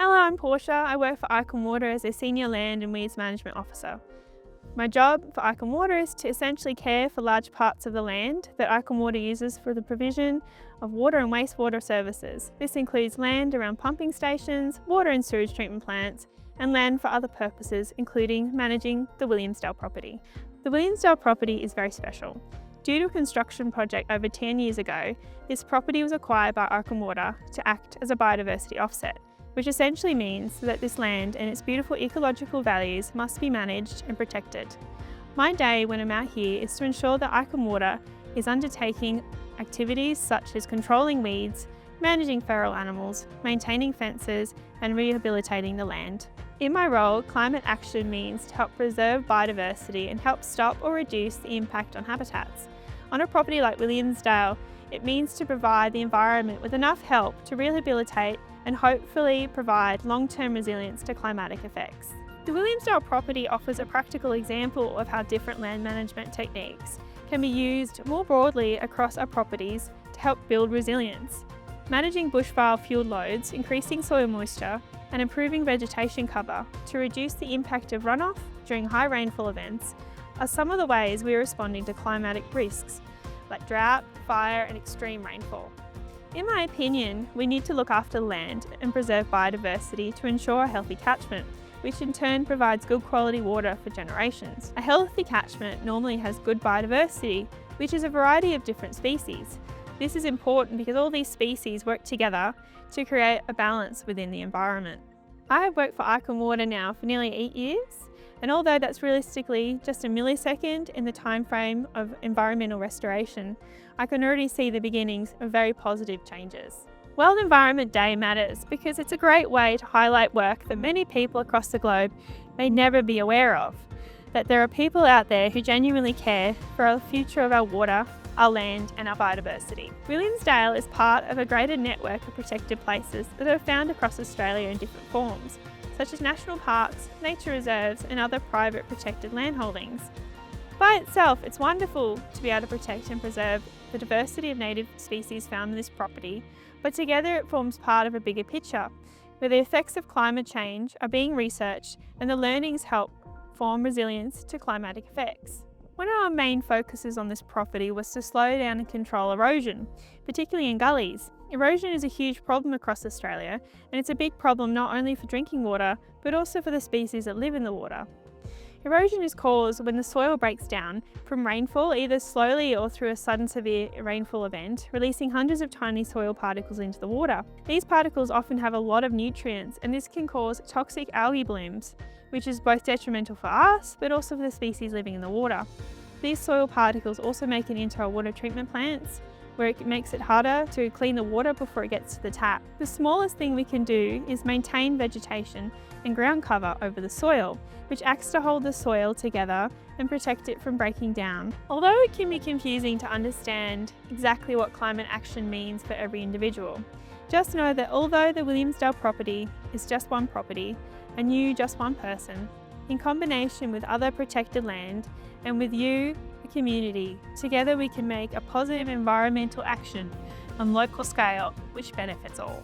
Hello, I'm Portia. I work for Icon Water as a Senior Land and Weeds Management Officer. My job for Icon Water is to essentially care for large parts of the land that Icon Water uses for the provision of water and wastewater services. This includes land around pumping stations, water and sewage treatment plants, and land for other purposes, including managing the Williamsdale property. The Williamsdale property is very special. Due to a construction project over 10 years ago, this property was acquired by Icon Water to act as a biodiversity offset, which essentially means that this land and its beautiful ecological values must be managed and protected. My day when I'm out here is to ensure that Icon Water is undertaking activities such as controlling weeds, managing feral animals, maintaining fences, and rehabilitating the land. In my role, climate action means to help preserve biodiversity and help stop or reduce the impact on habitats. On a property like Williamsdale, it means to provide the environment with enough help to rehabilitate and hopefully provide long-term resilience to climatic effects. The Williamsdale property offers a practical example of how different land management techniques can be used more broadly across our properties to help build resilience. Managing bushfire fuel loads, increasing soil moisture, and improving vegetation cover to reduce the impact of runoff during high rainfall events are some of the ways we are responding to climatic risks like drought, fire, and extreme rainfall. In my opinion, we need to look after the land and preserve biodiversity to ensure a healthy catchment, which in turn provides good quality water for generations. A healthy catchment normally has good biodiversity, which is a variety of different species. This is important because all these species work together to create a balance within the environment. I have worked for Icon Water now for nearly 8 years, and although that's realistically just a millisecond in the time frame of environmental restoration, I can already see the beginnings of very positive changes. World Environment Day matters because it's a great way to highlight work that many people across the globe may never be aware of, that there are people out there who genuinely care for the future of our water, our land and our biodiversity. Williamsdale is part of a greater network of protected places that are found across Australia in different forms, such as national parks, nature reserves and other private protected land holdings. By itself, it's wonderful to be able to protect and preserve the diversity of native species found in this property, but together it forms part of a bigger picture, where the effects of climate change are being researched and the learnings help form resilience to climatic effects. One of our main focuses on this property was to slow down and control erosion, particularly in gullies. Erosion is a huge problem across Australia, and it's a big problem not only for drinking water, but also for the species that live in the water. Erosion is caused when the soil breaks down from rainfall, either slowly or through a sudden severe rainfall event, releasing hundreds of tiny soil particles into the water. These particles often have a lot of nutrients, and this can cause toxic algae blooms, which is both detrimental for us, but also for the species living in the water. These soil particles also make it into our water treatment plants, where it makes it harder to clean the water before it gets to the tap. The smallest thing we can do is maintain vegetation and ground cover over the soil, which acts to hold the soil together and protect it from breaking down. Although it can be confusing to understand exactly what climate action means for every individual, just know that although the Williamsdale property is just one property, and you just one person, in combination with other protected land and with you, the community, together we can make a positive environmental action on local scale which benefits all.